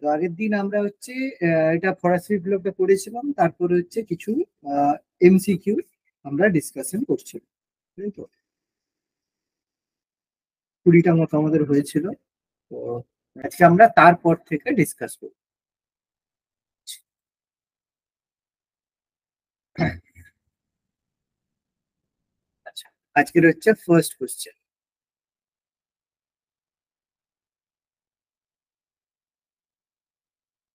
তো আগের দিন আমরা হচ্ছে এটা ফরাসি বিপ্লবটা পড়েছিলাম, তারপরে হচ্ছে কিছু এমসিকিউ আমরা ডিসকাশন করছিলাম, তাই তো 20টা মতো আমাদের হয়েছিল। তো আজকে আমরা তারপর থেকে ডিসকাস করব। আচ্ছা, আজকের হচ্ছে ফার্স্ট কোশ্চেন।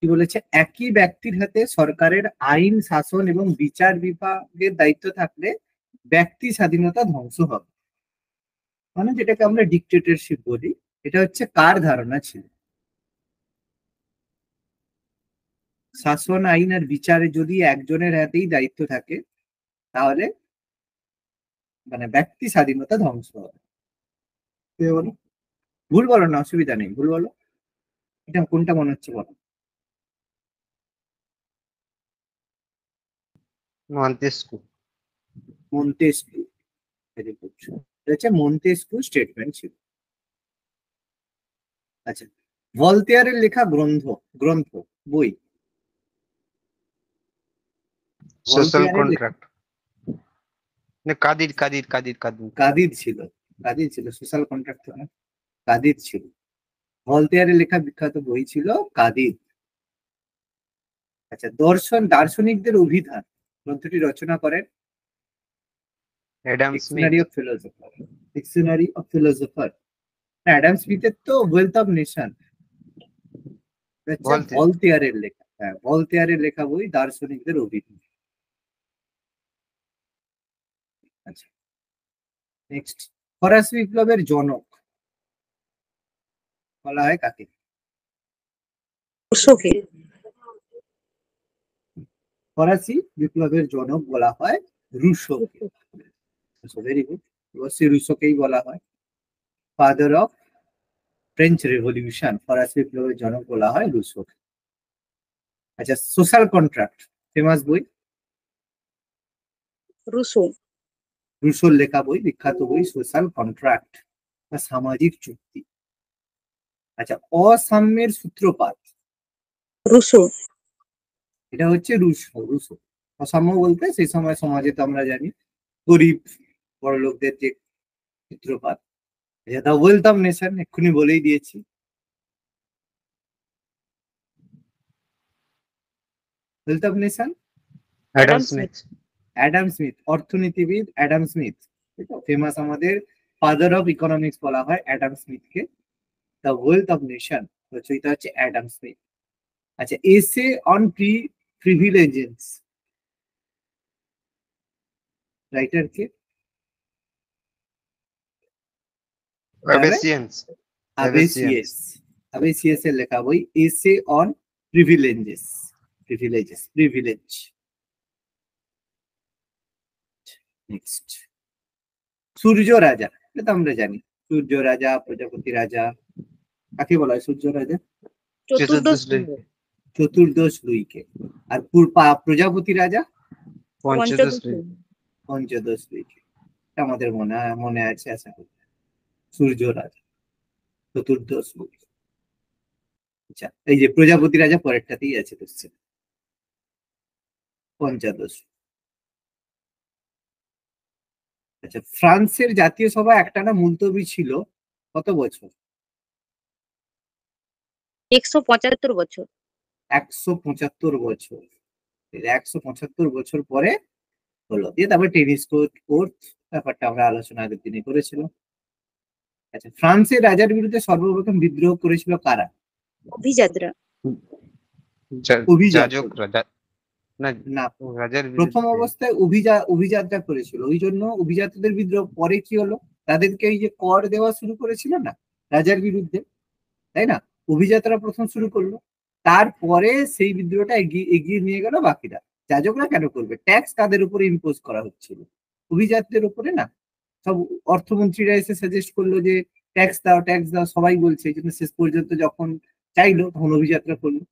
কি বলেছে, একই ব্যক্তির হাতে সরকারের আইন শাসন এবং বিচার বিভাগের দায়িত্ব থাকলে ব্যক্তি স্বাধীনতা ধ্বংস হবে, মানে যেটাকে আমরা ডিক্টেটরশিপ বলি। এটা হচ্ছে কার ধারণা ছিল? শাসন আইন আর বিচারে যদি একজনের হাতেই দায়িত্ব থাকে তাহলে মানে ব্যক্তি স্বাধীনতা ধ্বংস হবে। কে বলো? ভুল বলো না, অসুবিধা নেই, ভুল বলো। এটা কোনটা মনে হচ্ছে বলো। মন্তেস্কু। মন্তেস্কু। Very good. এটা হচ্ছে মন্তেস্কু স্টেটমেন্ট ছিল। আচ্ছা, ভলতেয়ারের লেখা গ্রন্থ গ্রন্থ বই। সোশ্যাল ভলতেয়ারের লেখা কন্ট্রাক্ট। না, কাদির কাদির কাদির কাদির কাদির ছিল। কাদির ছিল, সোশ্যাল কন্ট্রাক্ট না, কাদির ছিল। ভলতেয়ারের লেখা বিখ্যাত বই ছিল কাদির। আচ্ছা, দার্শনিকদের অভিধান গ্রন্থটি রচনা করেন Adam Smith. Dictionary of philosopher. Dictionary of philosopher. Adam স্মিথের তো ওয়েলথ অফ নেশন হচ্ছে ভলতেয়ার। ভলতেয়ারের লেখা। হ্যাঁ, ভলতেয়ারের লেখা বই দার্শনিকদের অভিধান। আচ্ছা, নেক্সট, ফরাসি বিপ্লবের জনক বলা হয় কাকে? রুশোকে। ফরাসি বিপ্লবের জনক বলা হয় রুশোকে। ভেরি গুড, অবশ্যই রুশোকেই বলা হয়। ফাদার অফ ফ্রেঞ্চ রেভলিউশন, ফরাসি বিপ্লবের জনক বলা হয় রুশোকে। আচ্ছা, সোশ্যাল কন্ট্রাক্ট ফেমাস বই, রুশো। রুশোর লেখা বই, বিখ্যাত বই সোশ্যাল কন্ট্রাক্ট বা সামাজিক চুক্তি। আচ্ছা, অসাম্যের সূত্রপাত, রুশো। এটা হচ্ছে রুশো। রুশো অসাম্য বলতে সেই সময় সমাজে তো আমরা জানি গরিব বড় লোকদের যে সূত্রপাত। দ্য ওয়েলথ অফ নেশন এক্ষুনি বলেই দিয়েছি। Wealth of nation Adam Smith. Adam Smith, অর্থনীতিবিদ অ্যাডাম স্মিথ, ফেমাস আমাদের ফাদার অফ ইকোনমিক্স বলা হয় অ্যাডাম স্মিথকে। দ্য ওয়েলথ অফ নেশন রচয়িতা হচ্ছে অ্যাডাম স্মিথ। আচ্ছা, এসে অন প্রিভিলেজেস, রাইটার কে? অ্যাবেসিয়ান্স। আবেসিয়াস। আবেসিয়াস এর লেখা বই essay on privileges. Privilege. Next, সূর্য রাজা, এটা তো আমরা জানি। সূর্য রাজা, প্রজাপতি রাজা, কাকে বলা হয় সূর্য রাজা? চতুর্দশ চতুর্দশ লুইকে। আর প্রজাপতি রাজা পঞ্চদশ লুই। পঞ্চদশ লুইকে। আমাদের মনে আছে আশা করি। সূর্য রাজা, চতুর্দশ লুই। আচ্ছা, এই যে প্রজাপতি রাজা পরেরটাতেই আছে, বুঝছে, পঞ্চদশ। আচ্ছা, ফ্রান্সের জাতীয় সভা একটানা মুলতবি ছিল কত বছর? 175 বছর। 175 বছর। 175 বছর পরে হলো, দিয়ে তারপরে টেনিস কোর্ট ব্যাপারটা আমরা আলোচনা আগের দিনে করেছিলাম। আচ্ছা, ফ্রান্সের রাজার বিরুদ্ধে সর্বপ্রথম বিদ্রোহ করেছিল কারা? অভিজাতরা। যাজকরা। না, রাজার প্রথম বিরুদ্ধে। অবস্থায় অভিজাতরা করেছিল, ওই জন্য অভিজাতদের বিদ্রোহ। পরে কি হলো, তাদেরকে এই যে কর দেওয়া শুরু করেছিল না রাজার বিরুদ্ধে, তাই না? অভিজাতরা প্রথম শুরু করলো, তারপরে সেই বিদ্রোহটা এগিয়ে নিয়ে গেল বাকিরা। যাজকরা কেন করবে? ট্যাক্স তাদের উপরে ইম্পোজ করা হচ্ছিল, অভিজাতদের উপরে না। সব অর্থমন্ত্রীরা এসে সাজেস্ট করলো যে ট্যাক্স দাও, ট্যাক্স দাও, সবাই বলছে। এই জন্য শেষ পর্যন্ত যখন চাইলো তখন অভিজাতরা করলো।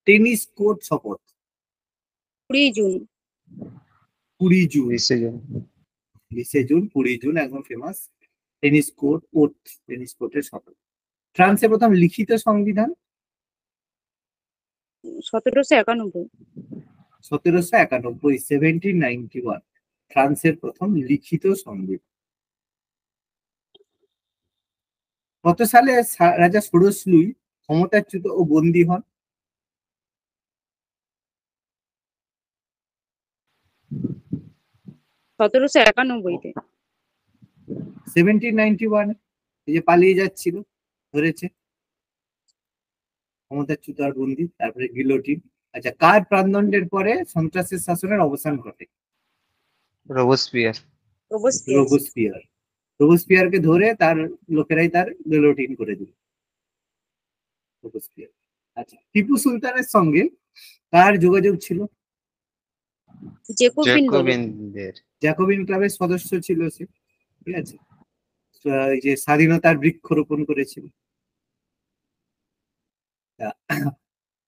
টেনিস কোর্ট শপথ 20 জুন। 20 জুন। 20 জুন। 20 জুন একদম ফেমাস। টেনিস কোর্টের শপথ। ফ্রান্সের প্রথম লিখিত সংবিধান 1791। 1791, 1791 ফ্রান্সের প্রথম লিখিত সংবিধান। কত সালে রাজা ষোড়শ লুই ক্ষমতাচ্যুত ও বন্দী হন? 1791-তে। 1791, এই যে পালিয়ে যাচ্ছিল, ধরেছে, ক্ষমতাচ্যুত আর বন্দী, তারপরে গিলোটিন। আচ্ছা, কার প্রাণদণ্ডের পরে সন্ত্রাসের শাসনের অবসান ঘটে? রোবসপিয়ার। রোবসপিয়ার। রোবসপিয়ার। রোবসপিয়ারকে ধরে তার লোকেরাই তার গিলোটিন করে দিল। রোবসপিয়ার। আচ্ছা, টিপু সুলতানের সঙ্গে কার যোগাযোগ ছিল? জেকোবিন দলের। জ্যাকোবিনদের। জ্যাকোবিন ক্লাবের সদস্য ছিল সে, ঠিক আছে। এই যে স্বাধীনতার বৃক্ষরোপণ করেছিল।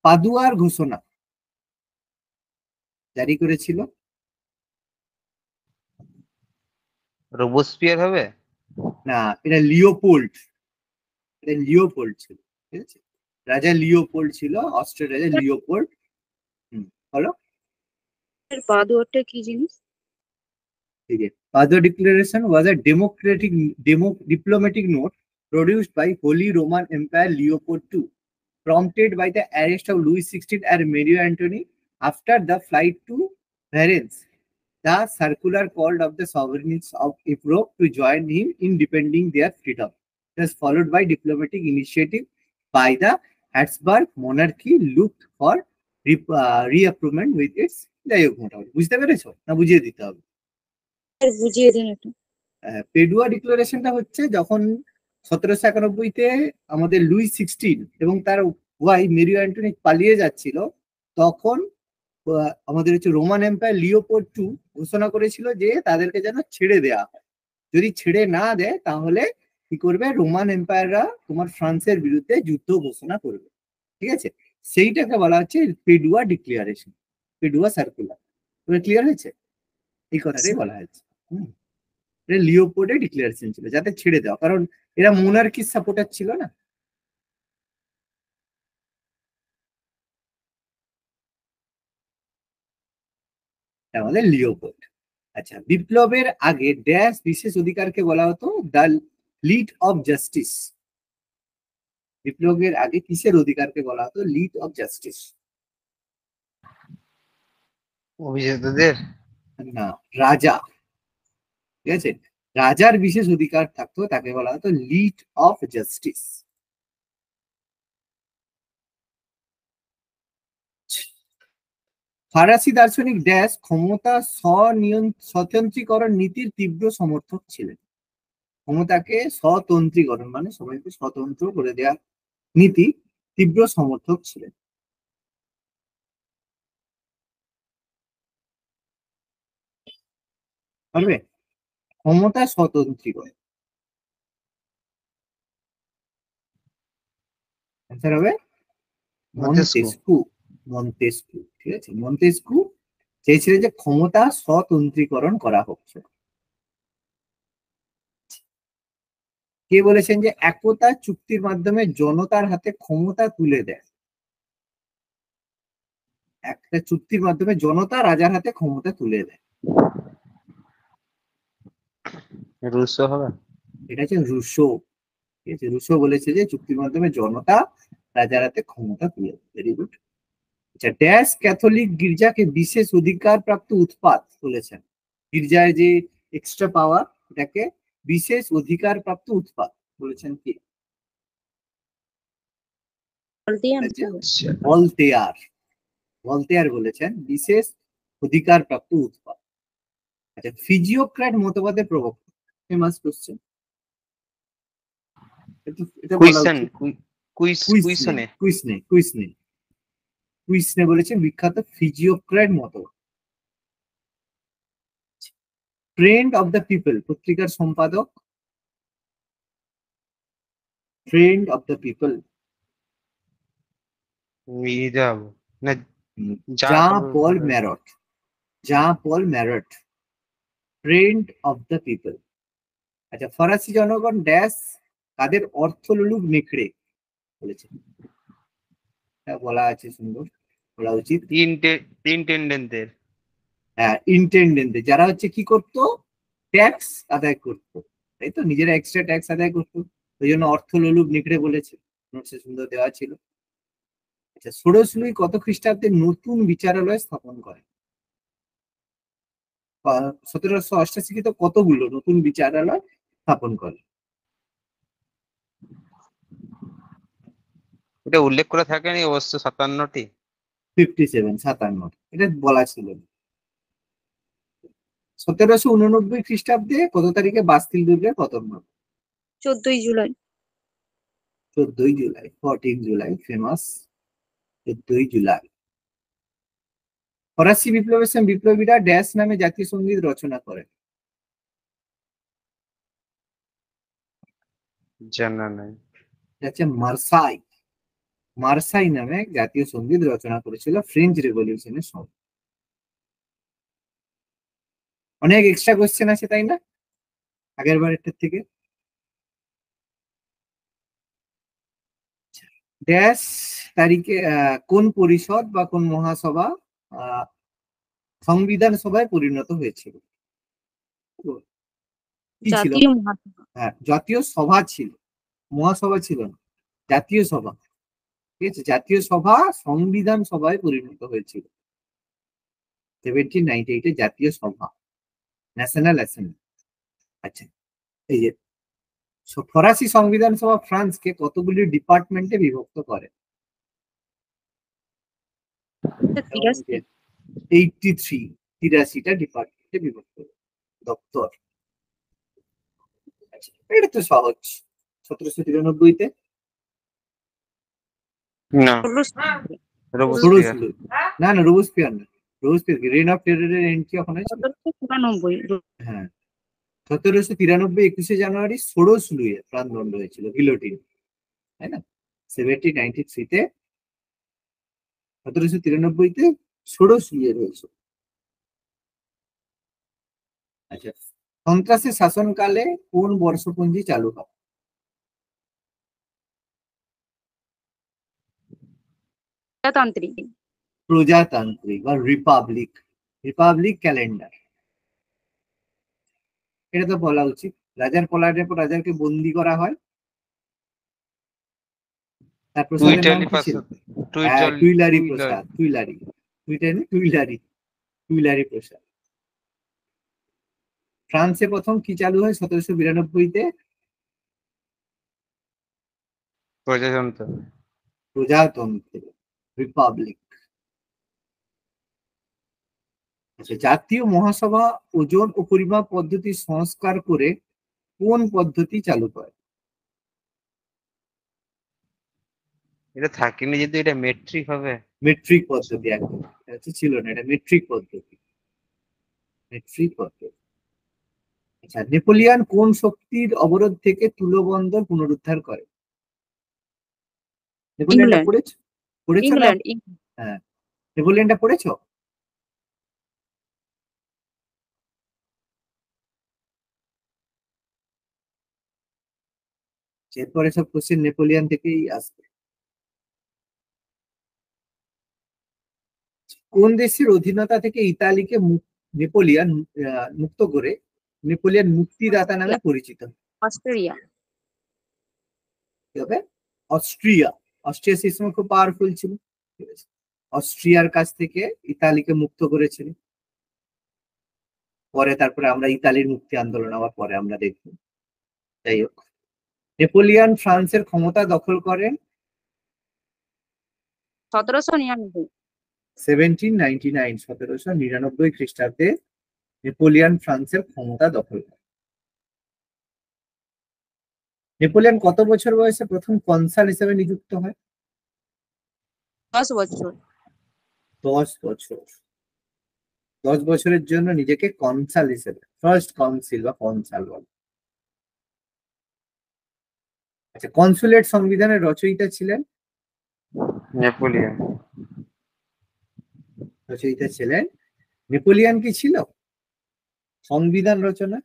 পাদুয়ার ঘোষণা জারি করেছিল? রোবসপিয়ার হবে। না, এটা লিওপোল্ড। এটা লিওপোল্ড ছিল, ঠিক আছে। রাজা লিওপোল্ড ছিল, অস্ট্রিয়ার রাজা লিওপোল্ড। বলো। পাদুয়াটা কি জিনিস? ठीक है. Padua Declaration was a diplomatic note produced by Holy Roman Empire Leopold II, prompted by the arrest of Louis XVI and Mario Antony after the flight to Valence. The circular called of the sovereigns of Europe to join him in defending their freedom. It was followed by diplomatic initiative by the Habsburg monarchy looked for reappointment with its যাই হোক, মোটামুটি বুঝতে পেরেছো না বুঝিয়ে দিতে হবে? বুঝিয়ে দিন একটু। পেডুয়া ডিক্লারেশনটা হচ্ছে যখন 1791-তে আমাদের লুই 16 এবং তার ওয়াই মেরি অ্যান্টনি পালিয়ে যাচ্ছিল, তখন আমাদের হচ্ছে রোমান এম্পায়ার লিওপোল্ড II ঘোষণা করেছিল যে তাদেরকে যেন ছেড়ে দেয়া হয়। যদি ছেড়ে না দেয় তাহলে কি করবে, রোমান এম্পায়াররা তোমার ফ্রান্সের বিরুদ্ধে যুদ্ধ ঘোষণা করবে, ঠিক আছে। সেইটাকে বলা হচ্ছে পেডুয়া ডিক্লারেশন, পেডুয়া সার্কুলার। ক্লিয়ার হয়েছে? এই কথাটাই বলা হয়েছে। লিওপোল্ডের ডিক্লারেশন ছিল যাতে ছেড়ে দেওয়া, কারণ এরা মোনার্কির সাপোর্টার ছিল না। আমাদের লিওপোল্ড। আচ্ছা, বিপ্লবের আগে ড্যাশ বিশেষ অধিকারকে বলা হতো দ্য লিড অফ জাস্টিস। বিপ্লবের আগে কিসের অধিকারকে বলা হতো লিড অফ জাস্টিস? অভিজাতদের। না, রাজা, ঠিক আছে। রাজার বিশেষ অধিকার থাকতো, তাকে বলা হতো লিড অফ জাস্টিস। ফরাসি দার্শনিক ড্যাশ ক্ষমতা স্বতন্ত্রীকরণ নীতির তীব্র সমর্থক ছিলেন। ক্ষমতাকে স্বতন্ত্রীকরণ মানে সবাইকে স্বতন্ত্র করে দেওয়ার নীতি তীব্র সমর্থক ছিলেন। পারবে? ক্ষমতা স্বতন্ত্রীকরণ অ্যান্সার হবে মন্তেস্কু। মন্তেস্কু, ঠিক আছে। মন্তেস্কু চেয়েছিলেন যে ক্ষমতা স্বতন্ত্রীকরণ করা হচ্ছে। কে বলেছেন যে একতা চুক্তির মাধ্যমে জনতার হাতে ক্ষমতা তুলে দেয়? একটা চুক্তির মাধ্যমে জনতা রাজার হাতে ক্ষমতা তুলে দেয়। রুশো হবে। এটা হচ্ছে রুশো, ঠিক আছে। রুশো বলেছে যে চুক্তির মাধ্যমে জনতা রাজার হাতে ক্ষমতা তুলে দেয়। Very good. আচ্ছা, ড্যাশ ক্যাথলিক গির্জাকে বিশেষ অধিকার প্রাপ্ত উৎপাত বলেছেন। গির্জার যে এক্সট্রা পাওয়ার, এটাকে বিশেষ অধিকার প্রাপ্ত উৎপাত বলেছেন কি? ভলতেয়ার। ভলতেয়ার বলেছেন বিশেষ অধিকার প্রাপ্ত উৎপাত। আচ্ছা, ফিজিওক্র্যাট মতবাদের প্রবক্তা। Famous question. কুইসনে বলেছেন বিখ্যাত ফিজিওক্র্যাট মতবাদ। ফ্রেন্ড অফ দ্য পিপল পত্রিকার সম্পাদক? Friend of the people Jean Paul Marat. Jean Paul Marat, friend of the people. আচ্ছা, ফরাসি জনগণ ড্যাশ কাদের অর্থলোলুপ নেকড়ে বলেছেন? বলা আছে সুন্দর। বলা উচিত। ইন্টেন্ডেন্টদের। হ্যাঁ, ইন্টেন্ডেন্ট, যারা হচ্ছে কি করতো, ট্যাক্স আদায় করতো, তাই তো, নিজেরা এক্সট্রা ট্যাক্স আদায় করতো। ওই জন্য অর্থ লোলুপ নেকড়ে বলেছে, নোটসে সুন্দর দেওয়া ছিল। আচ্ছা, ষোড়শ লুই কত খ্রিস্টাব্দে নতুন বিচারালয় স্থাপন করে? 1788 তো কতগুলো নতুন বিচারালয় স্থাপন করে? এটা উল্লেখ করে থাকেনি অবশ্য 57টি। 57 এটা বলা ছিল না। 1789 খ্রিস্টাব্দে কত তারিখে বাস্তিল দুর্গের পতন হয়? 14ই জুলাই। 14ই জুলাই, 14 জুলাই, ফেমাস 14ই জুলাই। ফরাসি বিপ্লবের সময় বিপ্লবীরা ড্যাশ নামে জাতীয় সঙ্গীত রচনা করে? জানা নাই। হচ্ছে মার্সাই। মার্সাই নামে জাতীয় সঙ্গীত রচনা করেছিল ফ্রেঞ্চ রেভলিউশনের সময়। অনেক এক্সট্রা কোশ্চেন আছে, তাই না, আগের বারের থেকে। ড্যাশ তারিখে কোন পরিষদ বা কোন মহাসভা আহ, সংবিধান সভায় পরিণত হয়েছিল? কি ছিল? জাতীয় মহাসভা। হ্যাঁ, জাতীয় সভা ছিল, মহাসভা ছিল না, জাতীয় সভা। ঠিক আছে, জাতীয় সভা সংবিধান সভায় পরিণত হয়েছিল 1798 জাতীয় সভা, ন্যাশনাল অ্যাসেম্বলি। আচ্ছা, এই যে ফরাসি সংবিধান সভা ফ্রান্সকে কতগুলি ডিপার্টমেন্টে বিভক্ত করে? 83। 83টা ডিপার্টমেন্টে বিভক্ত দপ্তর। আচ্ছা, এটা তো সহজ। 1793-তে না, 16 রোবসপিয়ার। না, রোবসপিয়ার না, রোবসপিয়ার কি রেন অফ টেররের এন্ট্রি ওখানে ছিল? 1794। হ্যাঁ, 1793 21শে জানুয়ারি ষোড়শ লুইয়ের প্রাণদণ্ড হয়েছিল, গিলোটিন, তাই না? 1793-তে, 1793-তে ষোড়শ লুইয়ের হয়েছিল। আচ্ছা, সন্ত্রাসী শাসনকালে কোন বর্ষপঞ্জি চালু হয়? প্রজাতান্ত্রিক। প্রজাতান্ত্রিক বা রিপাবলিক, রিপাবলিক ক্যালেন্ডার, এটা তো বলা উচিত। রাজার পলায়নের পর রাজাকে বন্দি করা হয়, তার প্রসাদের নাম টুইটালি কি ছিল? টুইটাল টুইলারি প্রসাদ, টুইলারি, টুইলারি, টুইলারি প্রসাদ। ফ্রান্সে প্রথম কি চালু হয় 1792-তে? প্রজাতন্ত্র। প্রজাতন্ত্র, রিপাবলিক। আচ্ছা, জাতীয় মহাসভা ওজন ও পরিমাপ পদ্ধতি সংস্কার করে কোন পদ্ধতি চালু করে? এটা থাকেনি যদি এটা মেট্রিক হবে। মেট্রিক পদ্ধতি, একদম, এটা ছিল না, এটা মেট্রিক পদ্ধতি, মেট্রিক পদ্ধতি। আচ্ছা, নেপোলিয়ান কোন শক্তির অবরোধ থেকে তুলো বন্দর পুনরুদ্ধার করে? নেপোলিয়ানটা ইংল্যান্ড। পড়েছো? পড়েছো না? ইংল্যান্ড। হ্যাঁ, নেপোলিয়ানটা পড়েছো? এরপরে সব কোশ্চেন নেপোলিয়ান থেকেই আসবে। কোন দেশের অধীনতা থেকে ইতালিকে নেপোলিয়ান মুক্ত করে নেপোলিয়ান মুক্তিদাতা নামে পরিচিত? অস্ট্রেলিয়া। কি হবে? অস্ট্রিয়া। অস্ট্রিয়া সেই সময় খুব পাওয়ারফুল ছিল, ঠিক আছে? অস্ট্রিয়ার কাছ থেকে ইতালিকে মুক্ত করেছিল। পরে তারপরে আমরা ইতালির মুক্তি আন্দোলন আবার পরে আমরা দেখব। যাই হোক, নেপোলিয়ান ফ্রান্সের ক্ষমতা দখল করেন 1799। 1799 খ্রিস্টাব্দে নেপোলিয়ান ফ্রান্সের ক্ষমতা দখল করে। নেপোলিয়ান কত বছর বয়সে প্রথম কনসাল হিসেবে নিযুক্ত হয়? 10 বছর। 10 বছর। 10 বছরের জন্য নিজেকে কনসাল হিসেবে, ফার্স্ট কাউন্সিল বা কনসাল বলে। আচ্ছা, কনসুলেট সংবিধানের রচয়িতা ছিলেন? নেপোলিয়ন। রচয়িতা ছিলেন নেপোলিয়ান। কি ছিল সংবিধান রচনা?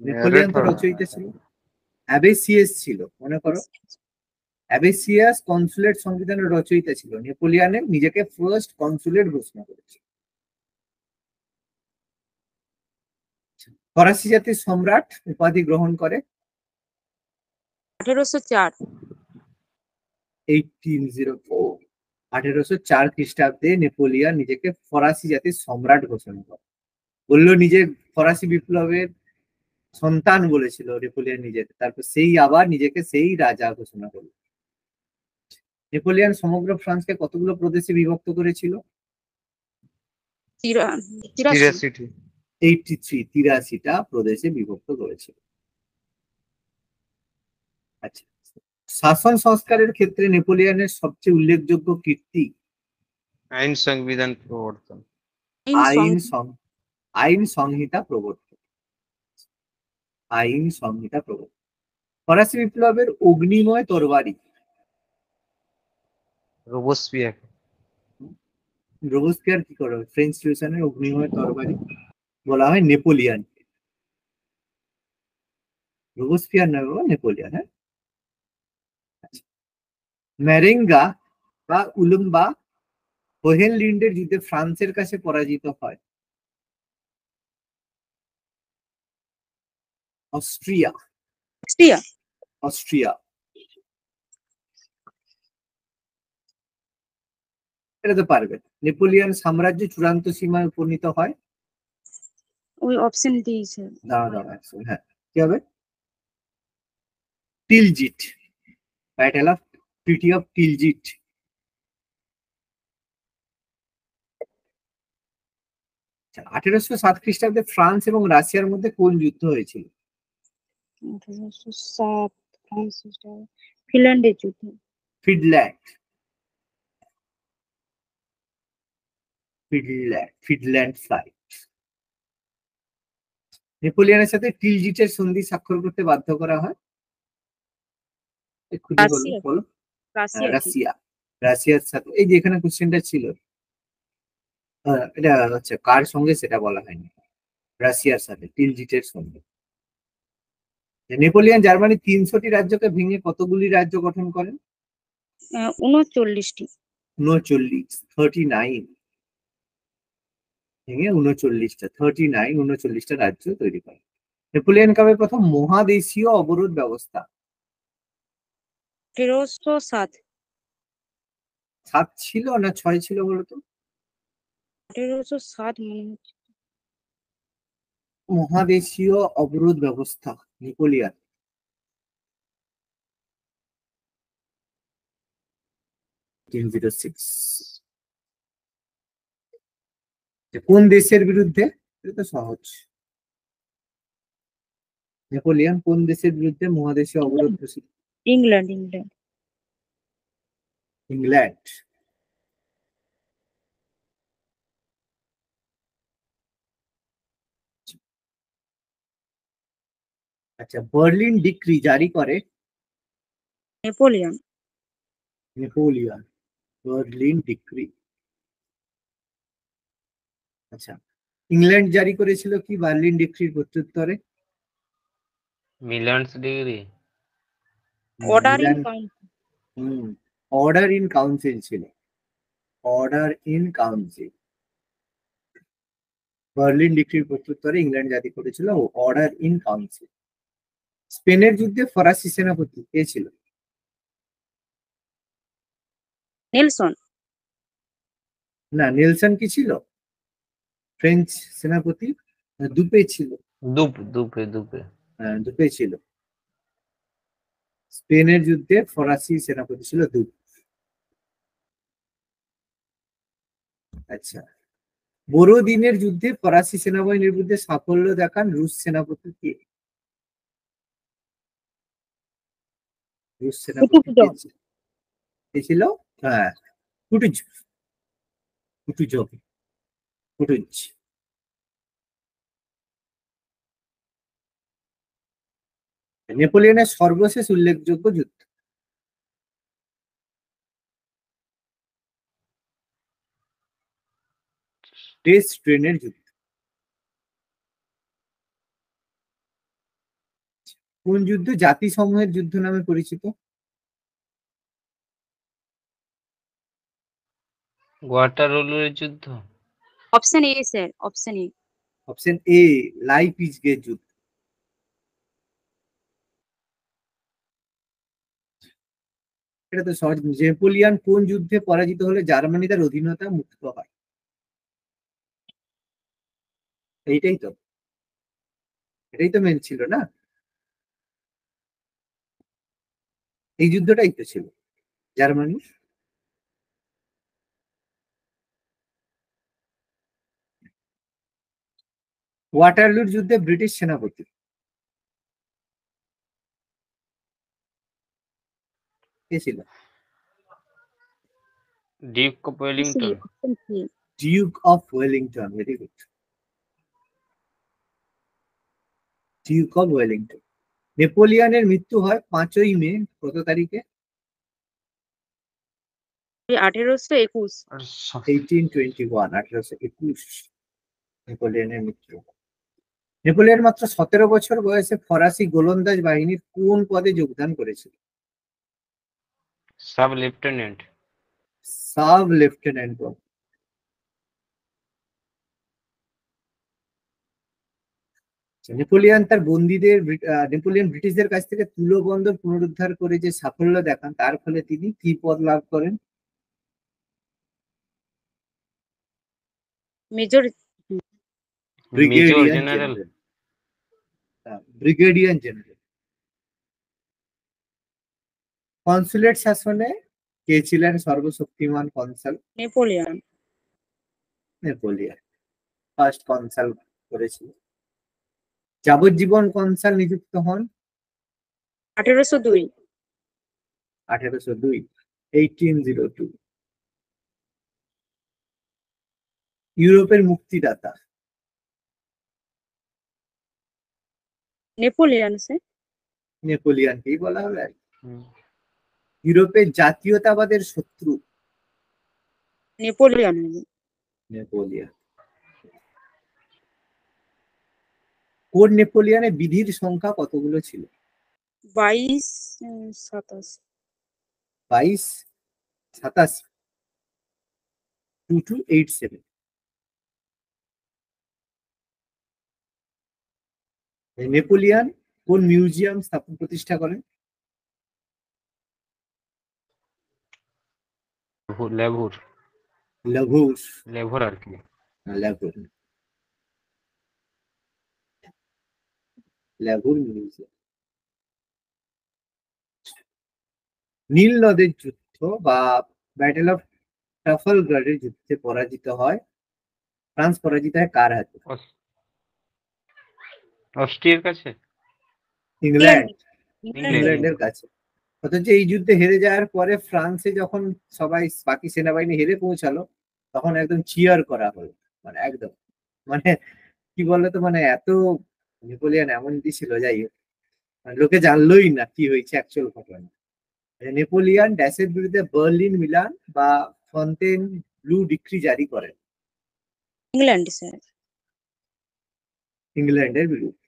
নেপোলিয়ান তো রচয়িতা ছিল। অ্যাবেসিয়াস ছিল, মনে করো, অ্যাবেসিয়াস কনসুলেট সংবিধানের রচয়িতা ছিল। নেপোলিয়ানের নিজেকে ফার্স্ট কনসুলেট ঘোষণা করেছে। ফরাসি জাতির সম্রাট উপাধি গ্রহণ করে 1804 1804 1804 খ্রিস্টাব্দে নেপোলিয়ন নিজেকে ফরাসি জাতির সম্রাট ঘোষণা করে। বললো নিজের ফরাসি বিপ্লবের সন্তান বলেছিল নেপোলিয়ন নিজেকে, তারপর সেই আবার নিজেকে সেই রাজা ঘোষণা করলো। নেপোলিয়ন সমগ্র ফ্রান্সকে কতগুলো প্রদেশে বিভক্ত করেছিল? 83 83টি। 83টা প্রদেশে বিভক্ত করেছিল। আচ্ছা, শাসন সংস্কারের ক্ষেত্রে নেপোলিয়নের সবচেয়ে উল্লেখযোগ্য কীর্তি আইন সংবিধান প্রবর্তন। আইন সংহিতা প্রবর্তন। আইন সংহিতা প্রবর্তন। ফরাসি বিপ্লবের অগ্নিময় তরবারি রোবোস্পিয়ার। রোবোস্পিয়ার কি করে? ফ্রেঞ্চ রিভলিউশনের অগ্নিময় তরবারি বলা হয় নেপোলিয়ন। রোবোস্পিয়ার নয় বাবা, নেপোলিয়ন। হ্যাঁ, ম্যারেঙ্গা বা উলুম্বা হোহেনলিন্ডের যুদ্ধে ফ্রান্সের কাছে পরাজিত হয়। অস্ট্রিয়া। অস্ট্রিয়া। এটা তো পারবে। নেপোলিয়ন সাম্রাজ্য চূড়ান্ত সীমায় উপনীত হয়। ওই অপশন দিয়েছে। হ্যাঁ, কি হবে? টিলজিট, ব্যাটেল অফ ট্রিটি অফ টিলজিট। আচ্ছা, 1807 খ্রিস্টাব্দে ফ্রান্স এবং রাশিয়ার মধ্যে কোন যুদ্ধ হয়েছিল? 1807 ফ্রান্স ফিনল্যান্ডের যুদ্ধ। ফিনল্যান্ড। Finland flight. নেপোলিয়নের সাথে টিলজিটের সন্ধি স্বাক্ষর করতে বাধ্য করা হয়। এক্ষুনি বলো, রাশিয়া। বলো। রাশিয়া কি? রাশিয়া। রাশিয়ার সাথে, এই যে এখানে কোশ্চেনটা ছিল, এটা হচ্ছে কার সঙ্গে সেটা বলা হয়নি। রাশিয়ার সাথে টিলজিটের সঙ্গে। নেপোলিয়ন জার্মানির 300টি রাজ্যকে ভেঙে কতগুলি রাজ্য গঠন করেন? 39টি। 39 ভেঙে 39টা রাজ্য তৈরি করেন। নেপোলিয়ন কবে প্রথম মহাদেশীয় অবরোধ ব্যবস্থা? 1807 7 ছিল না 6 ছিল বলতো? 1807 মনে হচ্ছে। মহাদেশীয় অবরোধ ব্যবস্থা নেপোলিয়ন। কোন দেশের বিরুদ্ধে? এটা তো সহজ। নেপোলিয়ন কোন দেশের বিরুদ্ধে মহাদেশীয় অবরোধ ঘোষিত? ইংল্যান্ড। ইংল্যান্ড। আচ্ছা, বার্লিন ডিক্রি জারি করে নেপোলিয়ন। নেপোলিয়ন। Berlin decree. আচ্ছা, ইংল্যান্ড জারি করেছিল কি বার্লিন ডিক্রির প্রত্যুত্তরে? Milan's decree. Order in Milan. Council. Order in council ছিল। Order in council. বার্লিন ডিক্রির প্রত্যুত্তরে ইংল্যান্ড জারি করেছিল অর্ডার ইন কাউন্সিল। স্পেনের যুদ্ধে ফরাসি সেনাপতি কে ছিল? নেলসন। না, নেলসন কি ছিল? ফ্রেঞ্চ সেনাপতি দুপে ছিল। দুপে। হ্যাঁ, দুপে ছিল। স্পেনের যুদ্ধে ফরাসি সেনাপতি ছিল দুপ। আচ্ছা, বড়দিনের যুদ্ধে ফরাসি সেনাবাহিনীর বিরুদ্ধে সাফল্য দেখান রুশ সেনাপতি কে? রুশ সেনাপতি কে ছিল? হ্যাঁ, কুটুজ। কুটুজ। নেপোলিয়নের সর্বশেষ উল্লেখযোগ্য যুদ্ধ? টেস্ট ট্রেনের যুদ্ধ। কোন যুদ্ধ জাতিসমূহের যুদ্ধ নামে পরিচিত? ওয়াটারলুর যুদ্ধ। Option A sir, option A. Option A লাইপজিগের যুদ্ধ। এটা তো সহজ। নেপোলিয়ন কোন যুদ্ধে পরাজিত হলে জার্মানি তার অধীনতা মুক্ত হয়? এইটাই তো, এটাই তো মেন ছিল না, এই যুদ্ধটাই তো ছিল জার্মানি। ওয়াটারলুর যুদ্ধে ব্রিটিশ সেনাপতি কে ছিল? Duke of C, Wellington. Option C. Duke of Wellington, very good. Duke of Wellington. নেপোলিয়নের মৃত্যু হয় 5ই মে কত তারিখে? 1821। আর 1821, 1821 নেপোলিয়নের মৃত্যু। নেপোলিয়ন মাত্র 17 বছর বয়সে ফরাসি গোলন্দাজ বাহিনীর কোন পদে যোগদান করেছিল? Sub lieutenant. সাব লেফটেন্যান্ট পদ। নেপোলিয়ন তার বন্দীদের নেপোলিয়ন ব্রিটিশদের কাছ থেকে তুলো বন্দর পুনরুদ্ধার করে যে সাফল্য দেখান, তার ফলে তিনি কি পদ লাভ করেন? Major. Major brigadier general. General. Brigadier general. Consulate শাসনে কে ছিলেন সর্বশক্তিমান consul? Napoleon. Napoleon first consul করেছিল। যাবজ্জীবন কনসাল নিযুক্ত হন 1802। 1802, 1802। ইউরোপের মুক্তিদাতা? Napoleon sir. নেপোলিয়নকেই বলা হবে। ইউরোপের জাতীয়তাবাদের শত্রু? নেপোলিয়ন। নেপোলিয়ন। কোন নেপোলিয়নের বিধির সংখ্যা কতগুলো ছিল? 22, 27। 22, 87, 2287। নেপোলিয়ন কোন মিউজিয়াম স্থাপন প্রতিষ্ঠা করেন? লেভুর। লাভুর। লেভুর আর কি। লাভুর, লাভুর মিউজিয়াম। নীল নদের যুদ্ধ বা ব্যাটেল অফ ট্রাফালগারের যুদ্ধে পরাজিত হয়, ফ্রান্স পরাজিত হয় কার হাতে? অস্ট্রিয়ার কাছে। ইংল্যান্ড। ইংল্যান্ড। ইংল্যান্ডের কাছে। অথচ এই যুদ্ধে হেরে যাওয়ার পরে ফ্রান্সে যখন সবাই বাকি সেনাবাহিনী হেরে পৌঁছালো, তখন একদম চিয়ার করা হলো, মানে একদম, মানে কি বলতো, মানে এত নেপোলিয়ন এমন ছিল, যাই হোক, মানে লোকে জানলোই না কি হয়েছে অ্যাকচুয়াল ঘটনা। নেপোলিয়ন ড্যাশের বিরুদ্ধে বার্লিন, মিলান বা ফন্টেন ব্লু ডিক্রি জারি করেন? England sir. ইংল্যান্ডের বিরুদ্ধে।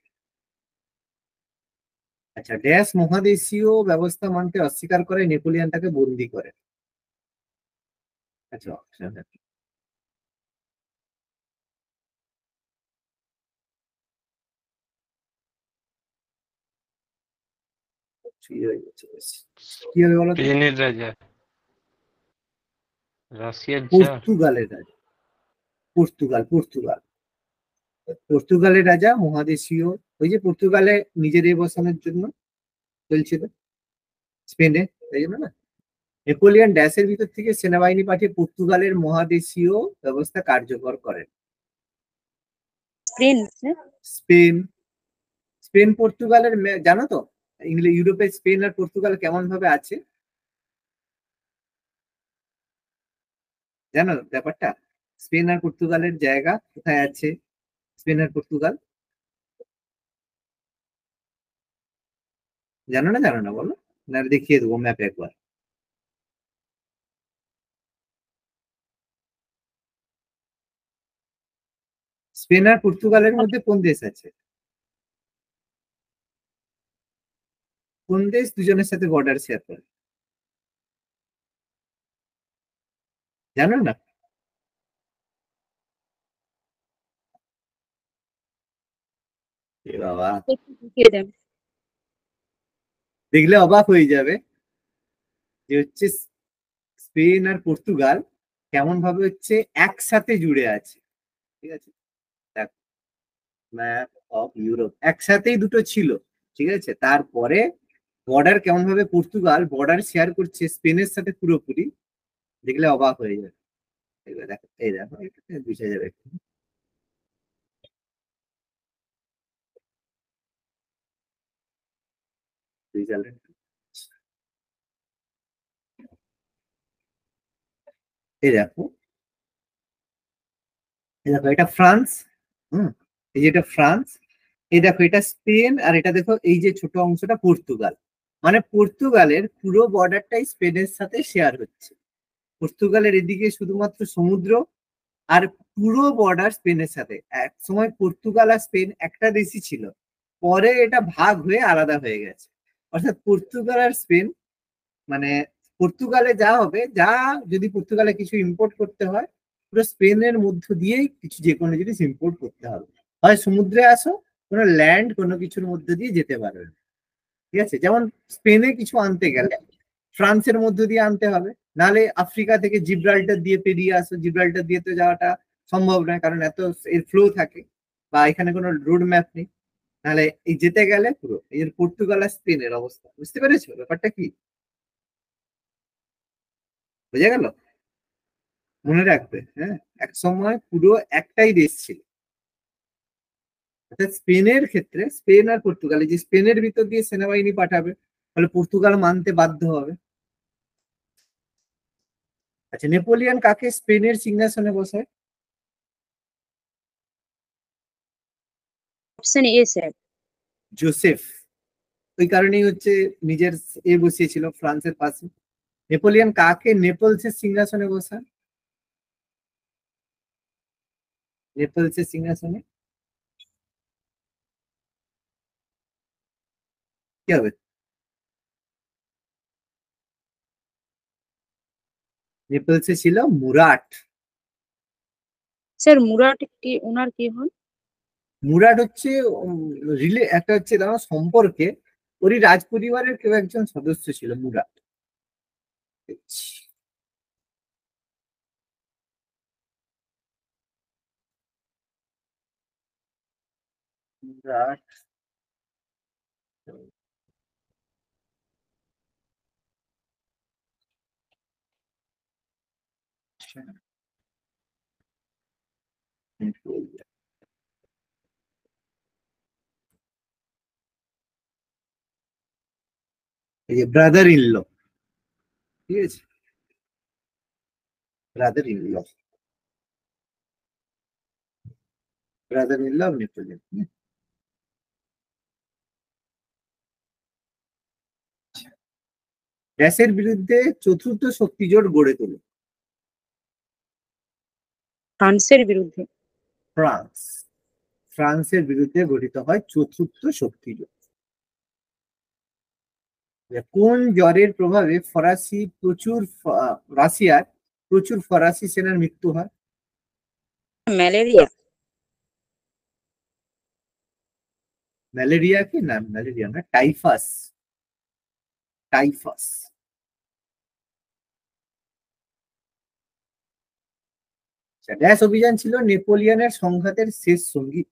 আচ্ছা, ড্যাশ মহাদেশীয় ব্যবস্থা মানতে অস্বীকার করে নেপোলিয়ন তাকে বন্দি করে? আচ্ছা, option আছে। কি হয়ে গেছে বেশ। কি হবে বলো তো? স্পেনের রাজা। রাশিয়ার জার। পর্তুগালের রাজা। Portugal, Portugal. পর্তুগালের রাজা মহাদেশীয়, ওই যে পর্তুগালে নিজেদের বসানোর জন্য চলছিল স্পেনে, তাই জন্য না। নেপোলিয়ন ড্যাশের ভিতর থেকে সেনাবাহিনী পাঠিয়ে পর্তুগালের মহাদেশীয় ব্যবস্থা কার্যকর করেন? Spain sir. স্পেন। স্পেন পর্তুগালের জানো তো, ইউরোপে স্পেন আর পর্তুগাল কেমন ভাবে আছে, জানো ব্যাপারটা? স্পেন আর পর্তুগালের জায়গা কোথায় আছে? স্পেন আর পর্তুগাল জানো না, জানো না বলো, না দেখিয়ে দেবো ম্যাপে একবার। স্পেন আর পর্তুগালের মধ্যে কোন দেশ আছে? কোন দেশ দুজনের সাথে বর্ডার শেয়ার করে, জানো না? এ বাবা, একটু দেখিয়ে দেন। দেখলে অবাক হয়ে যাবে যে হচ্ছে স্পেন আর পর্তুগাল কেমন ভাবে হচ্ছে একসাথে জুড়ে আছে। ঠিক আছে, ম্যাপ অফ ইউরোপ একসাথেই দুটো ছিল। ঠিক আছে, তারপরে বর্ডার কেমন ভাবে পর্তুগাল বর্ডার শেয়ার করছে স্পেনের সাথে পুরোপুরি, দেখলে অবাক হয়ে যাবে। এবার দেখো, এই দেখো, এটা বুঝে যাবে একটু। সুইজারল্যান্ড, এই দেখো, এই দেখো এটা ফ্রান্স। হুম, এই যে এটা ফ্রান্স, এই দেখো এটা স্পেন, আর এটা দেখো এই যে ছোট অংশটা পর্তুগাল। মানে পর্তুগালের পুরো বর্ডারটাই স্পেনের সাথে শেয়ার হচ্ছে। পর্তুগালের এদিকে শুধুমাত্র সমুদ্র, আর পুরো বর্ডার স্পেনের সাথে। এক সময় পর্তুগাল আর স্পেন একটা দেশই ছিল, পরে এটা ভাগ হয়ে আলাদা হয়ে গেছে। অর্থাৎ পর্তুগাল আর স্পেন, মানে পর্তুগালে যা হবে, যা যদি পর্তুগালে কিছু ইম্পোর্ট করতে হয়, পুরো স্পেনের মধ্য দিয়েই কিছু যে কোনো জিনিস ইম্পোর্ট করতে হবে। হয় সমুদ্রে আসো, কোনো ল্যান্ড কোনো কিছুর মধ্যে দিয়ে যেতে পারবে না। ঠিক আছে, যেমন স্পেনে কিছু আনতে গেলে ফ্রান্সের মধ্য দিয়ে আনতে হবে, নাহলে আফ্রিকা থেকে জিব্রাল্টার দিয়ে পেরিয়ে আসো, জিব্রাল্টার দিয়ে তো যাওয়াটা সম্ভব নয়, কারণ এত এর ফ্লো থাকে, বা এখানে কোনো রোড ম্যাপ নেই। নাহলে এই যেতে গেলে পুরো এই যে পর্তুগাল আর স্পেনের অবস্থা, বুঝতে পেরেছো ব্যাপারটা কি? বোঝা গেল? মনে রাখবে, হ্যাঁ, এক সময় পুরো একটাই দেশ ছিল। অর্থাৎ স্পেনের ক্ষেত্রে স্পেন আর পর্তুগাল, এই যে স্পেনের ভিতর দিয়ে সেনাবাহিনী পাঠাবে, ফলে পর্তুগাল মানতে বাধ্য হবে। আচ্ছা, নেপোলিয়ন কাকে স্পেনের সিংহাসনে বসায়? Option A sir. জোসেফ। ওই কারণেই হচ্ছে নিজের বসিয়েছিল ফ্রান্সের পাশে। নেপোলিয়ন কাকে নেপলসের সিংহাসনে বসায়? নেপলসের সিংহাসনে কি হবে? নেপলসে ছিল মুরাট। স্যার মুরাট কি, ওনার কি হন? মুরাট হচ্ছে রিলে একটা হচ্ছে তোমার সম্পর্কে, ওরই রাজ পরিবারের কেউ একজন সদস্য ছিল মুরাট। মুরাট, এই যে ব্রাদার ইন ল, ঠিক আছে, brother in law, brother in law of Napoleon. ড্যাশের বিরুদ্ধে চতুর্থ শক্তিজোট গড়ে তোলে? ফ্রান্সের বিরুদ্ধে। ফ্রান্স, ফ্রান্সের বিরুদ্ধে গঠিত হয় চতুর্থ শক্তিজোট। কোন জ্বরের প্রভাবে রাশিয়ার প্রচুর ফরাসি সেনার মৃত্যু হয়? ম্যালেরিয়া। ম্যালেরিয়া কি না, ম্যালেরিয়া না, টাইফাস, টাইফাস। ড্যাশ অভিযান ছিল নেপোলিয়নের সংঘাতের শেষ সঙ্গী?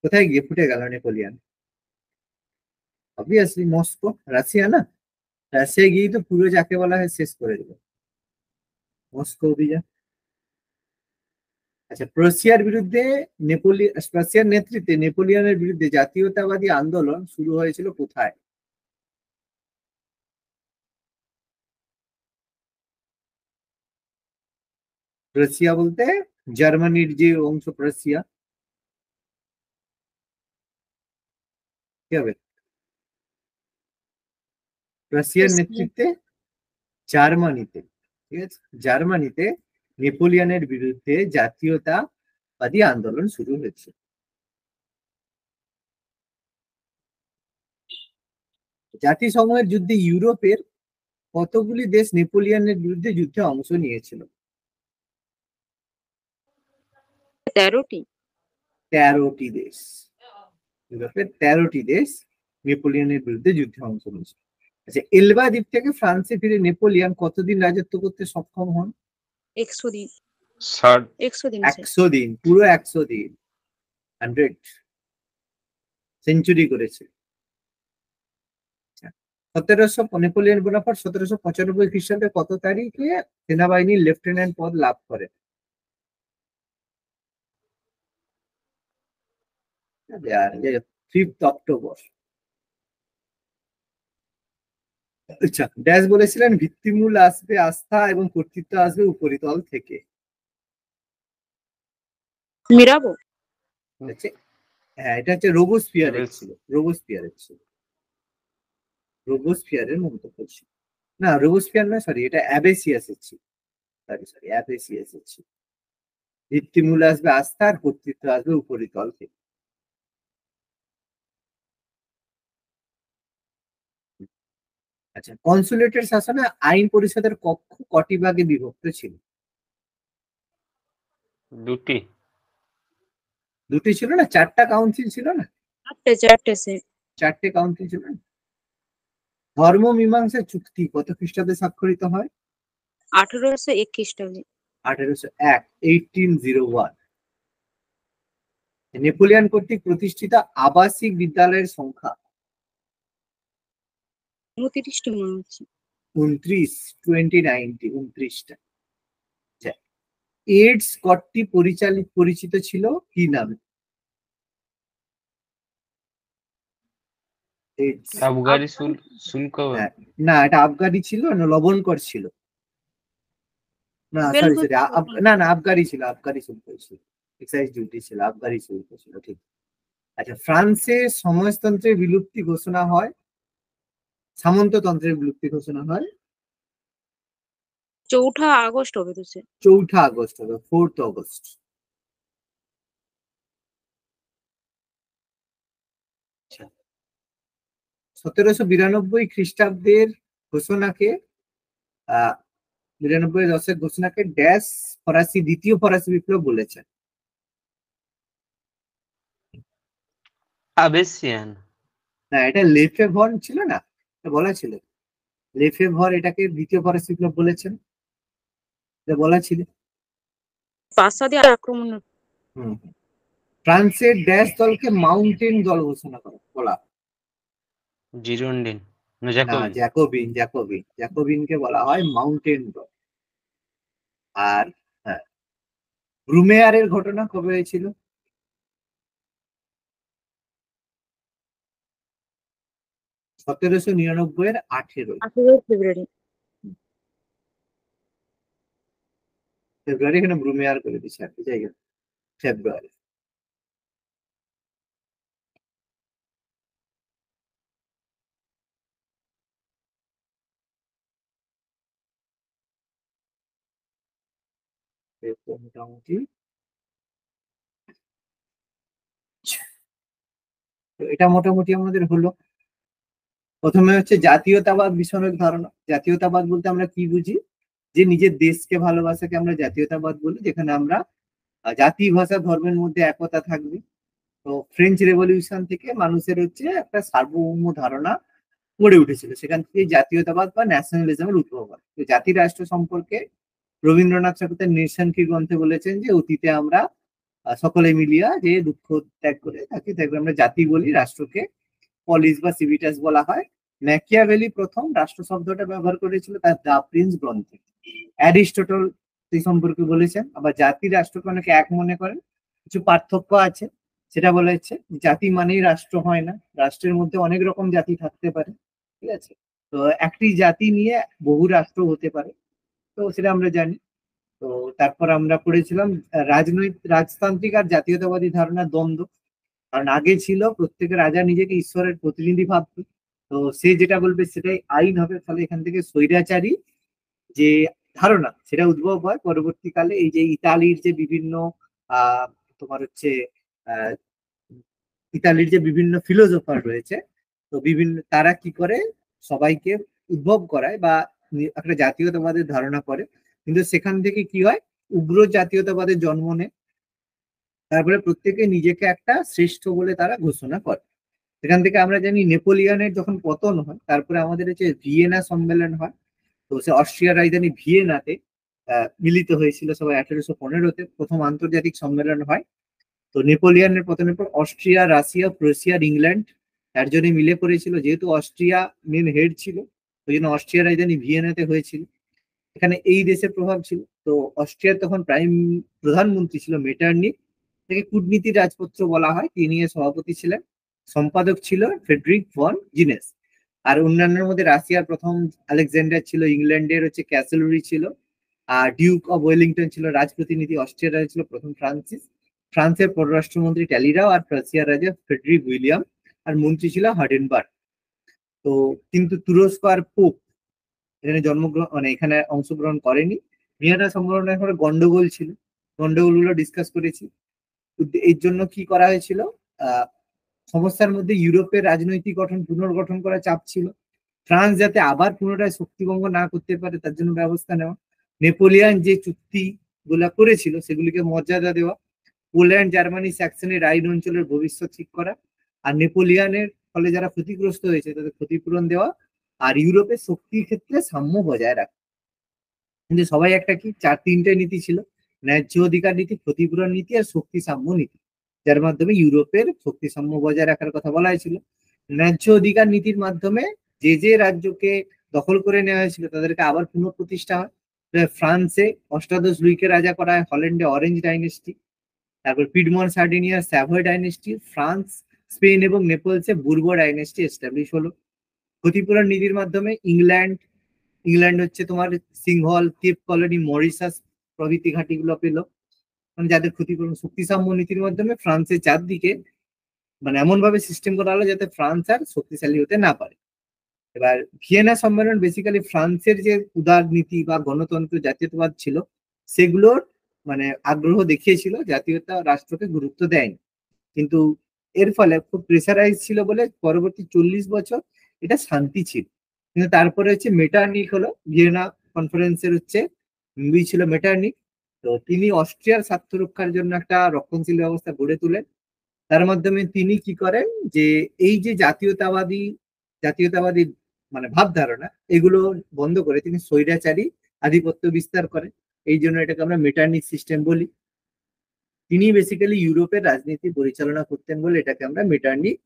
কোথায় গিয়ে ফুটে গেল নেপোলিয়ন? অবভিয়াসলি মস্কো, রাশিয়া না? রাশিয়া গিয়েই তো পুরো যাকে বলা হয় শেষ করে দিল, মস্কো অভিযান। আচ্ছা, প্রুশিয়ার বিরুদ্ধে প্রুশিয়ার নেতৃত্বে নেপোলিয়নের বিরুদ্ধে জাতীয়তাবাদী আন্দোলন শুরু হয়েছিল কোথায়? প্রুশিয়া বলতে জার্মানির যে অংশ প্রুশিয়া, কি হবে? প্রুশিয়ার নেতৃত্বে জার্মানিতে, ঠিক আছে, জার্মানিতে নেপোলিয়নের বিরুদ্ধে জাতীয়তাবাদী আন্দোলন শুরু হয়েছে। জাতিসংঘের যুদ্ধে ইউরোপের কতগুলি দেশ নেপোলিয়নের বিরুদ্ধে যুদ্ধে অংশ নিয়েছিল? 13টি। 13টি দেশ, ইউরোপের 13টি দেশ নেপোলিয়নের বিরুদ্ধে যুদ্ধে অংশ নিয়েছে। আচ্ছা, এলবা দ্বীপ থেকে ফ্রান্সে ফিরে নেপোলিয়ন কতদিন রাজত্ব করতে সক্ষম হন? 100 দিন। 60 100 দিন স্যার। 100 দিন, পুরো 100 দিন, 100 সেঞ্চুরি করেছে। 1700 নেপোলিয়ন বোনাপার্ট 1795 খ্রিস্টাব্দে কত তারিখে সেনাবাহিনীর লেফটেন্যান্ট পদ লাভ করে? 5 অক্টোবর। আচ্ছা, ড্যাশ বলেছিলেন ভিত্তিমূল আসবে আস্থা এবং কর্তৃত্ব আসবে উপরিতল থেকে। মিরাবো। হ্যাঁ, এটা হচ্ছে রোবোস্ফিয়ারের ছিল, রোবোস্ফিয়ারের মন্তব্য ছিল। না, রোবোস্ফিয়ার না, সরি, এটা অ্যাবেসিয়াসের ছিল। সরি, অ্যাবেসিয়াসের ছিল। ভিত্তিমূল আসবে আস্থা আর কর্তৃত্ব আসবে উপরিতল থেকে। আচ্ছা, কনসুলেটের শাসনে আইন পরিষদের কক্ষ কটি ভাগে বিভক্ত ছিল? 2টি। 2টি ছিল না? 4টা কাউন্সিল ছিল না? 4টে স্যার। 4টে কাউন্সিল ছিল না? ধর্ম মীমাংসা চুক্তি কত খ্রিস্টাব্দে স্বাক্ষরিত হয়? 1801 খ্রিস্টাব্দে। 1801, 1801। নেপোলিয়ন কর্তৃক প্রতিষ্ঠিত আবাসিক বিদ্যালয়ের সংখ্যা? 29টি মনে হচ্ছে। 29, 2019, 29টা। এইডস কর্তৃক পরিচিত ছিল কি নামে? AIDS। আবগারি শুল্ক। হ্যাঁ, না, এটা আবগারি ছিল না, লবণকর ছিল। না, সরি, না না, আবগারি ছিল, আবগারি শুল্ক ছিল। এক্সাইজ ডিউটি ছিল, আবগারি শুল্ক ছিল, ঠিক। আচ্ছা, ফ্রান্সে সমাজতন্ত্রের বিলুপ্তি ঘোষণা হয়, সামন্ততন্ত্রের বিলুপ্তি ঘোষণা হয় 4 আগস্ট হবে তো স্যার। 4 আগস্ট হবে, 4th অগস্ট। আচ্ছা, 1792 খ্রিস্টাব্দের ঘোষণাকে 92 দশের ঘোষণাকে ড্যাশ ফরাসি, দ্বিতীয় ফরাসি বিপ্লব বলেছেন? আবেসিয়ান। না, এটা লেফেভর ছিল না, এটা বলা ছিল। লেফেভর এটাকে দ্বিতীয় ফরাসি বিপ্লব বলেছেন, এটা বলা ছিল। প্রাসাদে আক্রমণ। হুম। ফ্রান্সের ড্যাশ দলকে মাউন্টেন দল ঘোষণা বলা? জিরোন্ডিন না, না, জ্যাকোবিন। জ্যাকোবিনকে বলা হয় মাউন্টেন দল। আর হ্যাঁ, ব্রুমেয়ারের ঘটনা কবে হয়েছিল? 1799 18 ফেব্রুয়ারি। ফেব্রুয়ারি, এখানে ব্রুমেয়ার করে দিচ্ছে আর কি, যাই হোক, ফেব্রুয়ারি। মোটামুটি এটা মোটামুটি আমাদের হলো। প্রথমে হচ্ছে জাতীয়তাবাদ বিষয়ক ধারণা। জাতীয়তাবাদ বলতে আমরা কি বুঝি? যে নিজের দেশকে ভালোবাসাকে আমরা জাতীয়তাবাদ বলি, যেখানে আমরা জাতি, ভাষা, ধর্মের মধ্যে একতা থাকবে। তো ফ্রেঞ্চ রেভলিউশন থেকে মানুষের হচ্ছে একটা সার্বভৌম ধারণা গড়ে উঠেছিল, সেখান থেকে জাতীয়তাবাদ বা ন্যাশনালিজমের উদ্ভব হয়। তো জাতি রাষ্ট্র সম্পর্কে রবীন্দ্রনাথ ঠাকুর তার নিঃসঙ্গী গ্রন্থে বলেছেন যে অতীতে আমরা সকলে মিলিয়া যে দুঃখ ত্যাগ করে থাকি, তাকে আমরা জাতি বলি, রাষ্ট্রকে পলিস বা সিভিটাস বলা হয়। ম্যাকিয়াভেলি প্রথম রাষ্ট্র শব্দটা ব্যবহার করেছিল তার দ্য প্রিন্স গ্রন্থে। অ্যারিস্টটল সেই সম্পর্কে বলেছেন। আবার জাতি রাষ্ট্রকে অনেকে এক মনে করেন, কিছু পার্থক্য আছে। সেটা বলা হচ্ছে জাতি মানেই রাষ্ট্র হয় না, রাষ্ট্রের মধ্যে অনেক রকম জাতি থাকতে পারে, ঠিক আছে? তো একটি জাতি নিয়ে বহু রাষ্ট্র হতে পারে, তো সেটা আমরা জানি। তো তারপর আমরা পড়েছিলাম রাজতান্ত্রিক আর জাতীয়তাবাদী ধারণার দ্বন্দ্ব। কারণ আগে ছিল প্রত্যেকের রাজা নিজেকে ঈশ্বরের প্রতিনিধি ভাবত, তো সে যেটা বলবে সেটাই আইন হবে। ফলে এখান থেকে স্বৈরাচারী যে ধারণা সেটা উদ্ভব হয় পরবর্তীকালে। এই যে ইতালির যে বিভিন্ন তোমার হচ্ছে আহ ইতালির যে বিভিন্ন ফিলোসোফার রয়েছে, তো বিভিন্ন তারা কি করে সবাইকে উদ্ভব করায় বা একটা জাতীয়তাবাদের ধারণা করে, কিন্তু সেখান থেকে কি হয়, উগ্র জাতীয়তাবাদের জন্ম নেয়। তারপরে প্রত্যেকে নিজেকে একটা শ্রেষ্ঠ বলে তারা ঘোষণা করে। সেখান থেকে আমরা জানি নেপোলিয়নের যখন পতন হয়, তারপরে আমাদের হচ্ছে ভিয়েনা সম্মেলন হয়। তো সে অস্ট্রিয়ার রাজধানী ভিয়েনাতে মিলিত হয়েছিল সবাই 1815-তে, প্রথম আন্তর্জাতিক সম্মেলন হয়। তো নেপোলিয়নের পতনের পর অস্ট্রিয়া, রাশিয়া, প্রুশিয়া আর ইংল্যান্ড চারজনে মিলে করেছিল। যেহেতু অস্ট্রিয়া মেন হেড ছিল, ওই জন্য অস্ট্রিয়ার রাজধানী ভিয়েনাতে হয়েছিল। এখানে এই দেশের প্রভাব ছিল। তো অস্ট্রিয়ার তখন প্রধানমন্ত্রী ছিল মেটার্নিক, তাকে কূটনীতির রাজপত্র বলা হয়। তিনি এর সভাপতি ছিলেন। সম্পাদক ছিল ফ্রেডরিক ভন জিনেস। আর অন্যান্যের মধ্যে রাশিয়ার প্রথম আলেকজান্ডার ছিল, ইংল্যান্ডের হচ্ছে ক্যাসেলরি ছিল, আর ডিউক অফ ওয়েলিংটন ছিল রাজপ্রতিনিধি, অস্ট্রিয়ার রাজা ছিল প্রথম ফ্রান্সিস, ফ্রান্সের পররাষ্ট্রমন্ত্রী ট্যালিরাও, আর প্রাশিয়ার রাজা ফ্রেডরিক উইলিয়াম, আর মন্ত্রী ছিল হার্ডেনবার্গ। তো কিন্তু তুরস্ক আর পোপ এখানে জন্মগ্রহণ মানে এখানে অংশগ্রহণ করেনি। ভিয়েনা সম্মেলনের পরে গন্ডগোল ছিল, গন্ডগোলগুলো ডিসকাস করেছি। এর জন্য কি করা হয়েছিল, আহ সমস্যার মধ্যে ইউরোপের রাজনৈতিক গঠন পুনর্গঠন করার চাপ ছিল। ফ্রান্স যাতে আবার পুনরায় শক্তিভঙ্গ না করতে পারে তার জন্য ব্যবস্থা নেওয়া। নেপোলিয়ান যে চুক্তি গুলা করেছিল সেগুলিকে মর্যাদা দেওয়া। পোল্যান্ড, জার্মানি, স্যাক্সনি, রাইন অঞ্চলের ভবিষ্যৎ ঠিক করা। আর নেপোলিয়ানের ফলে যারা ক্ষতিগ্রস্ত হয়েছে তাদের ক্ষতিপূরণ দেওয়া। আর ইউরোপের শক্তির ক্ষেত্রে সাম্য বজায় রাখা। কিন্তু সবাই একটা কি তিনটে নীতি ছিল, ন্যায্য অধিকার নীতি, ক্ষতিপূরণ নীতি আর শক্তি সাম্য নীতি, যার মাধ্যমে ইউরোপের শক্তি সাম্য বজায় রাখার কথা বলা হয়েছিল। ন্যায্য অধিকার নীতির মাধ্যমে যে যে রাজ্যকে দখল করে নেওয়া হয়েছিল তাদেরকে আবার পুনঃপ্রতিষ্ঠা হয়। ফ্রান্সে অষ্টাদশ লুইকে রাজা করা হয়, হল্যান্ডে অরেঞ্জ ডাইনেস্টি, তারপর Piedmont Sardinia Savoy dynasty, France, Spain এবং নেপলসে বুর্বো ডাইনেস্টি এস্টাবলিশ হলো। ক্ষতিপূরণ নীতির মাধ্যমে ইংল্যান্ড হচ্ছে তোমার সিংহল, কেপ কলোনি, মরিশাস প্রভৃতি ঘাঁটিগুলো পেল, মানে যাদের ক্ষতিপূরণ। শক্তিসাম্য নীতির মাধ্যমে ফ্রান্সের চারদিকে মানে এমন ভাবে সিস্টেম করা হলো যাতে ফ্রান্স আর শক্তিশালী হতে না পারে। এবার ভিয়েনা সম্মেলন বেসিক্যালি ফ্রান্সের যে উদার নীতি বা গণতন্ত্র জাতীয়তাবাদ ছিল সেগুলোর মানে আগ্রহ দেখিয়েছিল, জাতীয়তা রাষ্ট্রকে গুরুত্ব দেয়নি। কিন্তু এর ফলে খুব প্রেসারাইজ ছিল বলে পরবর্তী 40 বছর এটা শান্তি ছিল। কিন্তু তারপরে হচ্ছে মেটার্নিক হলো, ভিয়েনা কনফারেন্সের হচ্ছে ছিল মেটার্নিক। তো তিনি অস্ট্রিয়ার স্বার্থ রক্ষার জন্য একটা রক্ষণশীল ব্যবস্থা গড়ে তোলেন। তার মাধ্যমে তিনি কি করেন যে এই যে জাতীয়তাবাদী মানে ভাবধারণা এগুলো বন্ধ করে তিনি স্বৈরাচারী আধিপত্য বিস্তার করেন। এই জন্য এটাকে আমরা মেটার্নিক সিস্টেম বলি। তিনি বেসিক্যালি ইউরোপের রাজনীতি পরিচালনা করতেন বলে এটাকে আমরা মেটার্নিক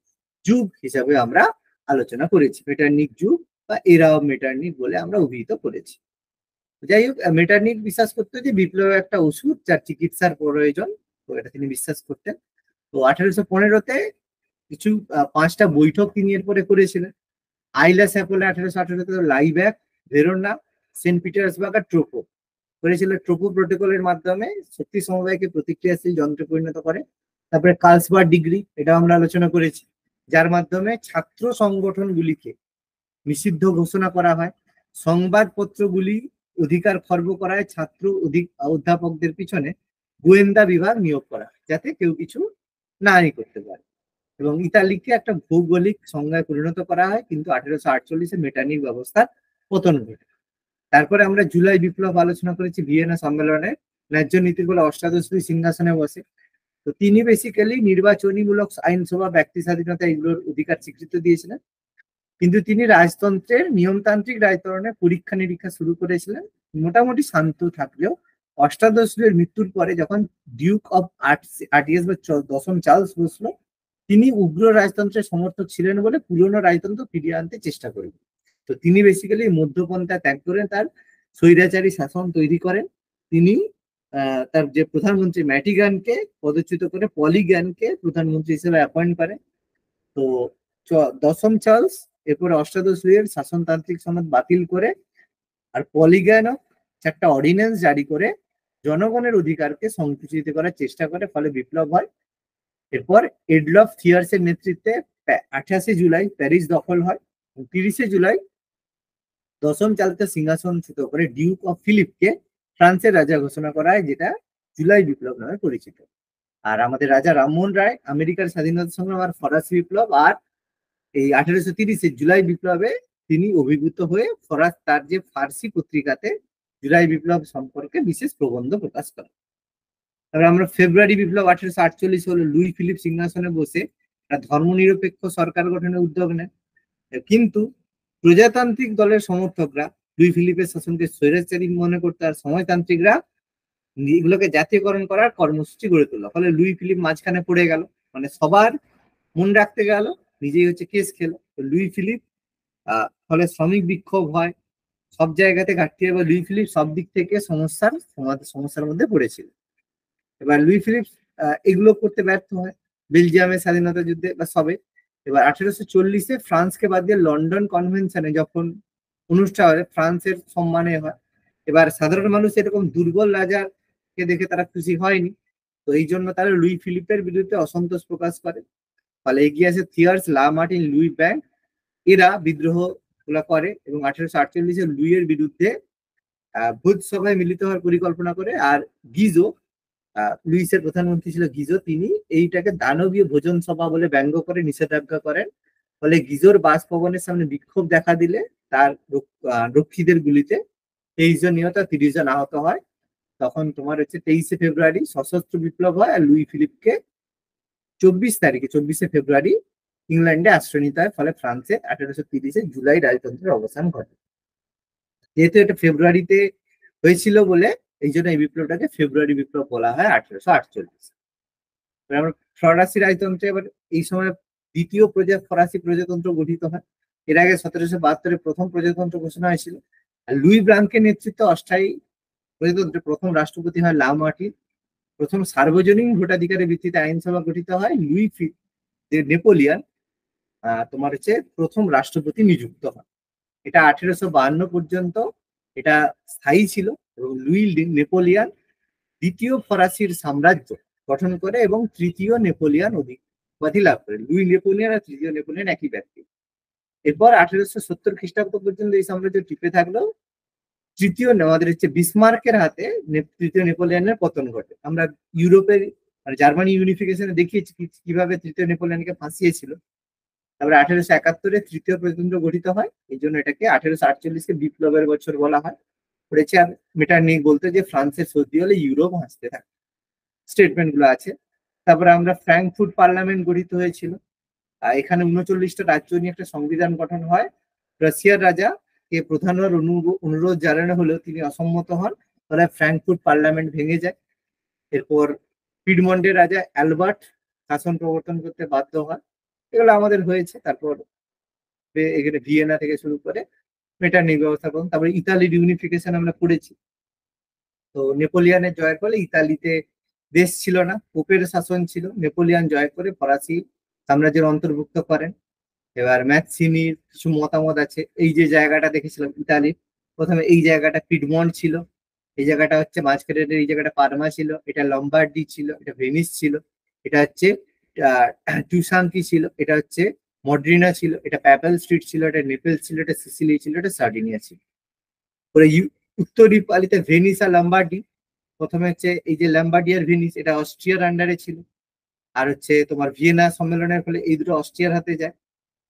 যুগ হিসাবে আমরা আলোচনা করেছি। মেটার্নিক যুগ বা এরা অফ মেটার্নিক বলে আমরা অভিহিত করেছি। যাই হোক, মেটার্নিক বিশ্বাস করতো যে বিপ্লব একটা ওষুধ যার চিকিৎসার প্রয়োজন, তো এটা তিনি বিশ্বাস করতেন। তো 1815-তে কিছু 5টা বৈঠক তিনি এরপরে করেছিলেন। আইলা স্যাপোলে 1818-তে, লাইব্যাক, ভেরোনা, সেন্ট পিটার্সবার্গ আর ট্রোপো করেছিল। ট্রোপো প্রোটোকলের মাধ্যমে শক্তি সমবায়কে প্রতিক্রিয়াশীল যন্ত্রে পরিণত করে। তারপরে কার্লসবার্গ ডিগ্রি, এটা আমরা আলোচনা করেছি, যার মাধ্যমে ছাত্র সংগঠনগুলিকে নিষিদ্ধ ঘোষণা করা হয়। সংবাদপত্রগুলি অধিকার খর্ব করা হয়, অধ্যাপকদের পিছনে গোয়েন্দা বিভাগ নিয়োগ করা হয় যাতে কেউ কিছু নাই করতে পারে। এবং ইতালিকে একটা ভৌগোলিক সংজ্ঞায় পরিণত করা হয়, কিন্তু 1848-এ মেটার্নিক ব্যবস্থার পতন ঘটে। তারপরে আমরা জুলাই বিপ্লব আলোচনা করেছি ভিয়েনা সম্মেলনে। ন্যায্য নীতির বলে অষ্টাদশ সিংহাসনে বসে। তো তিনি বেসিক্যালি নির্বাচনীমূলক আইনসভা, ব্যক্তি স্বাধীনতা এগুলোর অধিকার স্বীকৃতি দিয়েছিলেন। কিন্তু তিনি রাজতন্ত্রের নিয়মতান্ত্রিক রাজতরণের পরীক্ষা নিরীক্ষা শুরু করেছিলেন, মোটামুটি শান্ত থাকলেও অষ্টাদশ লুইয়ের মৃত্যুর পরে যখন ডিউক অফ আর্টিয়াস বা দশম চার্লস বসলো, তিনি উগ্র রাজতন্ত্রের সমর্থক ছিলেন বলে পুরনো রাজতন্ত্র ফিরিয়ে আনতে চেষ্টা করেন। তো তিনি বেসিক্যালি মধ্যপন্থা ত্যাগ করেন, তার স্বৈরাচারী শাসন তৈরি করেন। তিনি তার যে প্রধানমন্ত্রী ম্যাটিগানকে পদচ্যুত করে পলিগ্যানকে প্রধানমন্ত্রী হিসেবে অ্যাপয়েন্ট করেন। তো দশম চার্লস এরপরে অষ্টাদশ লুইয়ের শাসনতান্ত্রিক সনদ বাতিল করে আর পলিগ্যানও 4টা অর্ডিন্যান্স জারি করে জনগণের অধিকারকে সংকুচিত করার চেষ্টা করে, ফলে বিপ্লব হয়। এরপর এডলফ থিয়ার্সের নেতৃত্বে 28 জুলাই প্যারিস দখল হয়। 30 জুলাই দশম চার্লসকে সিংহাসনচ্যুত করে ডিউক অফ ফিলিপকে ফ্রান্সের রাজা ঘোষণা করা হয়, যেটা জুলাই বিপ্লব নামে পরিচিত। আর আমাদের রাজা রামমোহন রায় আমেরিকার স্বাধীনতা সংগ্রাম আর ফরাসি বিপ্লব আর এই 1830-এ জুলাই বিপ্লবে তিনি অভিভূত হয়ে তার যে ফার্সি পত্রিকাতে জুলাই বিপ্লব সম্পর্কে বিশেষ প্রবন্ধ প্রকাশ করেন। তারপরে আমরা ফেব্রুয়ারি বিপ্লব 1848 হলো লুই ফিলিপ সিংহাসনে বসে একটা ধর্মনিরপেক্ষ সরকার গঠনের উদ্যোগ নেয়। কিন্তু প্রজাতান্ত্রিক দলের সমর্থকরা লুই ফিলিপের শাসনকে স্বৈরাচারী মনে করতে, আর সময়তান্ত্রিকরা এগুলোকে জাতীয়করণ করার কর্মসূচি গড়ে তোলা। ফলে লুই ফিলিপ মাঝখানে পড়ে গেল, মানে সবার মন রাখতে গেল, নিজেই হচ্ছে কেস খেলো। লুই ফিলিপ ফলে শ্রমিক বিক্ষোভ হয়, সব জায়গাতে ঘাটতি হয়, লুই ফিলিপ সব দিক থেকে সমস্যার মধ্যে পড়েছিল। এবার লুই ফিলিপ এগুলো করতে ব্যর্থ হয় বেলজিয়ামের স্বাধীনতা যুদ্ধে বা সবে। এবার 1840-এ ফ্রান্সকে বাদ দিয়ে লন্ডন কনভেনশনে যখন অনুষ্ঠান হয়, ফ্রান্সের সম্মানে হয়। এবার সাধারণ মানুষ এরকম দুর্বল রাজাকে দেখে তারা খুশি হয়নি, তো এই জন্য তারা লুই ফিলিপের বিরুদ্ধে অসন্তোষ প্রকাশ করে। ফলে এগিয়ে আসে থিয়ার্স, লা মার্টিন, লুই ব্যাংক, এরা বিদ্রোহ গুলা করে এবং 1848-এ লুইয়ের বিরুদ্ধে ভোজ সভায় মিলিত হওয়ার পরিকল্পনা করে। আর গিজো, লুইসের প্রধানমন্ত্রী ছিল গিজো, তিনি এইটাকে দানবীয় ভোজন সভা বলে ব্যঙ্গ করে নিষেধাজ্ঞা করেন। ফলে গিজোর বাসভবনের সামনে বিক্ষোভ দেখা দিলে তার রক্ষীদের গুলিতে 23 জন নিহত, 30 জন আহত হয়। তখন তোমার হচ্ছে 23শে ফেব্রুয়ারি সশস্ত্র বিপ্লব হয়, আর লুই ফিলিপকে 24শে ফেব্রুয়ারি ইংল্যান্ডে আশ্রয় নিতে হয়। ফলে ফ্রান্সে 1830-এ জুলাই রাজতন্ত্রের অবসান ঘটে। যেহেতু এটা ফেব্রুয়ারিতে হয়েছিল বলে এই জন্য এই বিপ্লবটাকে ফেব্রুয়ারি বিপ্লব বলা হয় 1848। আমরা ফরাসি রাজতন্ত্রে এবার এই সময় দ্বিতীয় ফরাসি প্রজাতন্ত্র গঠিত হয়। এর আগে 1772-এ প্রথম প্রজাতন্ত্র ঘোষণা হয়েছিল। আর লুই ব্রাঙ্কের নেতৃত্বে অস্থায়ী প্রজাতন্ত্রের প্রথম রাষ্ট্রপতি হয় লা মার্টিন। প্রথম সার্বজনীন ভোটাধিকারের ভিত্তিতে আইনসভা গঠিত হয়। নেপোলিয়ান তোমার হচ্ছে প্রথম রাষ্ট্রপতি নিযুক্ত হয়। এটা 1852 পর্যন্ত এটা স্থায়ী ছিল এবং লুই নেপোলিয়ান দ্বিতীয় ফরাসির সাম্রাজ্য গঠন করে এবং তৃতীয় নেপোলিয়ান উপাধি লাভ করে। লুই নেপোলিয়ান আর তৃতীয় নেপোলিয়ান একই ব্যক্তি। এরপর 1870 খ্রিস্টাব্দ পর্যন্ত এই সাম্রাজ্য টিকে থাকলেও আমাদের হচ্ছে বিসমার্কের হাতে তৃতীয় নেপোলিয়ানের পতন ঘটে। আমরা ইউরোপের মানে জার্মানি ইউনিফিকেশনে দেখিয়েছি কিভাবে তৃতীয় নেপোলিয়ানকে ফাঁসিয়েছিল। তারপরে 1871-এ তৃতীয় প্রজাতন্ত্র গঠিত হয়, এই জন্য এটাকে 1848-কে বিপ্লবের বছর বলা হয়। পড়েছে আর মেটারনিক বলতে যে ফ্রান্সের সর্দি হলে ইউরোপ হাসতে থাকে, স্টেটমেন্ট গুলো আছে। তারপরে আমরা ফ্র্যাঙ্কফুর্ট পার্লামেন্ট গঠিত হয়েছিল, এখানে 39টা রাজ্য নিয়ে একটা সংবিধান গঠন হয়। রাশিয়ার রাজা কে প্রধান হওয়ার অনুরোধ জানানো হলেও তিনি অসম্মত হন, ফলে ফ্র্যাঙ্কফুর্ট পার্লামেন্ট ভেঙে যায়। এরপর পিডমন্টের রাজা অ্যালবার্ট শাসন প্রবর্তন করতে বাধ্য হয়। এগুলো আমাদের হয়েছে। তারপর এখানে ভিয়েনা থেকে শুরু করে মেটারনিক ব্যবস্থা করুন। তারপরে ইতালির ইউনিফিকেশন আমরা পড়েছি। তো নেপোলিয়ানের জয়ের ফলে ইতালিতে দেশ ছিল না, পোপের শাসন ছিল। নেপোলিয়ান জয় করে ফরাসি সাম্রাজ্যের অন্তর্ভুক্ত করেন। এবার ম্যাথসিনির কিছু মতামত আছে। এই যে জায়গাটা দেখেছিলাম ইতালির, প্রথমে এই জায়গাটা পিডমন্ট ছিল, এই জায়গাটা হচ্ছে মাঝখানের এই জায়গাটা পারমা ছিল, এটা লম্বার্ডি ছিল, এটা ভেনিস ছিল, এটা হচ্ছে টুসাঙ্কি ছিল, এটা হচ্ছে মড্রিনা ছিল, এটা প্যাপেল স্ট্রিট ছিল, এটা নেপেলস ছিল, এটা সিসিলি ছিল, এটা সার্ডিনিয়া ছিল। উত্তর ইতালিতে ভেনিস আর লম্বার্ডি। প্রথমে হচ্ছে এই যে লম্বার্ডি আর ভেনিস, এটা অস্ট্রিয়ার আন্ডারে ছিল। আর হচ্ছে তোমার ভিয়েনা সম্মেলনের ফলে এই দুটো অস্ট্রিয়ার হাতে যায়।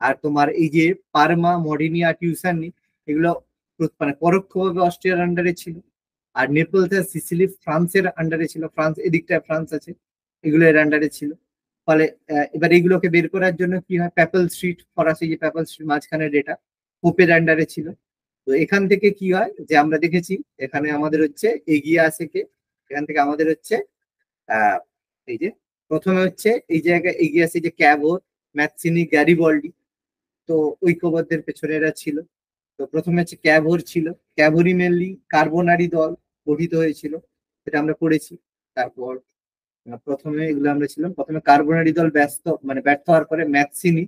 আর তোমার এই যে পারমা, মডিনিয়া, টিউসানি, এগুলো মানে পরোক্ষভাবে অস্ট্রিয়ার আন্ডারে ছিল। আর নেপলস আর সিসিলি ফ্রান্সের আন্ডারে ছিল, ফ্রান্স এদিকটায় ফ্রান্স আছে, এগুলো এর আন্ডারে ছিল। ফলে এবার এইগুলোকে বের করার জন্য কি হয়, প্যাপেল স্ট্রিট, ফরাসি যে প্যাপেল স্ট্রিট মাঝখানে এটা পোপের আন্ডারে ছিল। তো এখান থেকে কি হয় যে আমরা দেখেছি এখানে আমাদের হচ্ছে এগিয়ে আসে কে, এখান থেকে আমাদের হচ্ছে এই যে প্রথমে হচ্ছে এই জায়গায় এগিয়ে আসে যে ক্যাভোর, ম্যাথসিনি, গ্যারিবল্ডি। তো ঐক্যবদ্ধের পেছনে এরা ছিল। তো প্রথমে হচ্ছে ক্যাভোর ছিল, ক্যাভোরি মেনলি কার্বোনারি দল গঠিত হয়েছিল, সেটা আমরা পড়েছি। তারপর প্রথমে এগুলো আমরা ছিলাম, প্রথমে কার্বোনারি দল ব্যর্থ হওয়ার পরে ম্যাথসিনি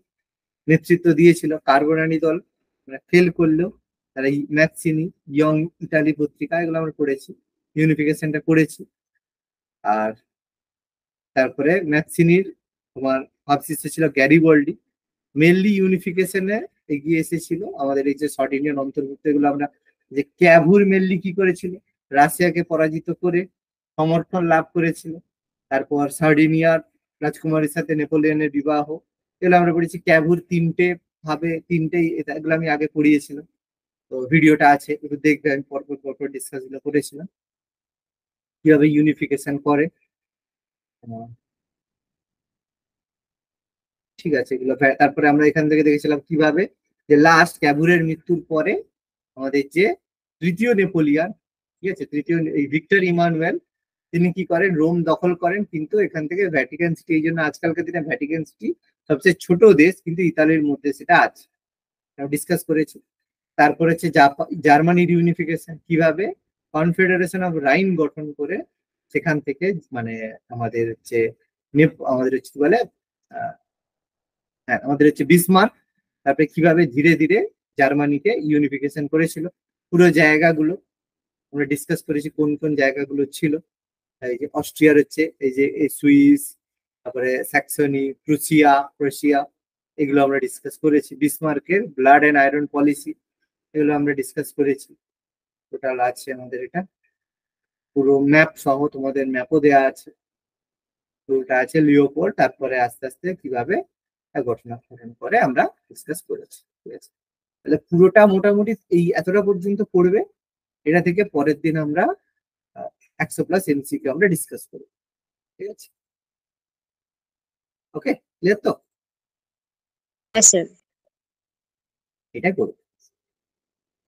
নেতৃত্ব দিয়েছিল। কার্বোনারি দল মানে ফেল করলেও তারা ম্যাথসিনি, ইয়ং ইতালি পত্রিকা, এগুলো আমরা পড়েছি, ইউনিফিকেশনটা পড়েছি। আর তারপরে ম্যাথসিনির তোমার ভাবশিষ্য ছিল গ্যারিবল্ডি। মেনলি ইউনিফিকেশনে এগিয়ে এসেছিল আমাদের এই যে শর্ট ইন্ডিয়ান অন্তর্ভুক্ত, এগুলো আমরা যে ক্যাভুর মেনলি কি করেছিল, রাশিয়াকে পরাজিত করে সমর্থন লাভ করেছিল। তারপর সার্ডিনিয়ার রাজকুমারীর সাথে নেপোলিয়নের বিবাহ, এগুলো আমরা পড়েছি। ক্যাভুর তিনটেই এগুলো আমি আগে পড়িয়েছিলাম, তো ভিডিওটা আছে, একটু দেখবে। আমি পরপর ডিসকাস গুলো করেছিলাম কিভাবে ইউনিফিকেশন করে। ঠিক আছে, এগুলো তারপরে আমরা এখান থেকে দেখেছিলাম কিভাবে যে লাস্ট ক্যাবুরের মৃত্যুর পরে আমাদের যে তৃতীয় নেপোলিয়ান, ঠিক আছে, তৃতীয় এই ভিক্টর ইমানুয়েল, তিনি কি করেন, রোম দখল করেন, কিন্তু এখান থেকে ভ্যাটিকান সিটি, এই জন্য আজকালকার দিনে ভ্যাটিকান সিটি সবচেয়ে ছোট দেশ, কিন্তু ইতালির মধ্যে সেটা আছে, ডিসকাস করেছি। তারপর হচ্ছে জার্মানির ইউনিফিকেশন, কিভাবে কনফেডারেশন অফ রাইন গঠন করে সেখান থেকে মানে আমাদের হচ্ছে আমাদের হচ্ছে কি বলে হ্যাঁ আমাদের হচ্ছে বিসমার্ক, তারপরে কিভাবে ধীরে ধীরে জার্মানিকে ইউনিফিকেশন করেছিল, পুরো জায়গাগুলো আমরা ডিসকাস করেছি কোন কোন জায়গাগুলো ছিল। এই যে অস্ট্রিয়ার হচ্ছে এই যে এই সুইস, তারপরে স্যাক্সনি, ক্রোশিয়া, এগুলো আমরা ডিসকাস করেছি। বিসমার্কের ব্লাড এন্ড আয়রন পলিসি, এগুলো আমরা ডিসকাস করেছি। টোটাল আছে আমাদের এটা পুরো ম্যাপ সহ, তোমাদের ম্যাপও দেওয়া আছে, পুরোটা আছে লিওপোল্ড, তারপরে আস্তে আস্তে কিভাবে ঘটনা করে আমরা ডিসকাস করেছি। ঠিক আছে, তাহলে পুরোটা মোটামুটি এই এতটা পর্যন্ত পড়বে। এটা থেকে পরের দিন আমরা 100+ এমসিকিউ আমরা ডিসকাস করবো। ঠিক আছে, ওকে, ক্লিয়ার তো? হ্যাঁ স্যার। এটা করবো।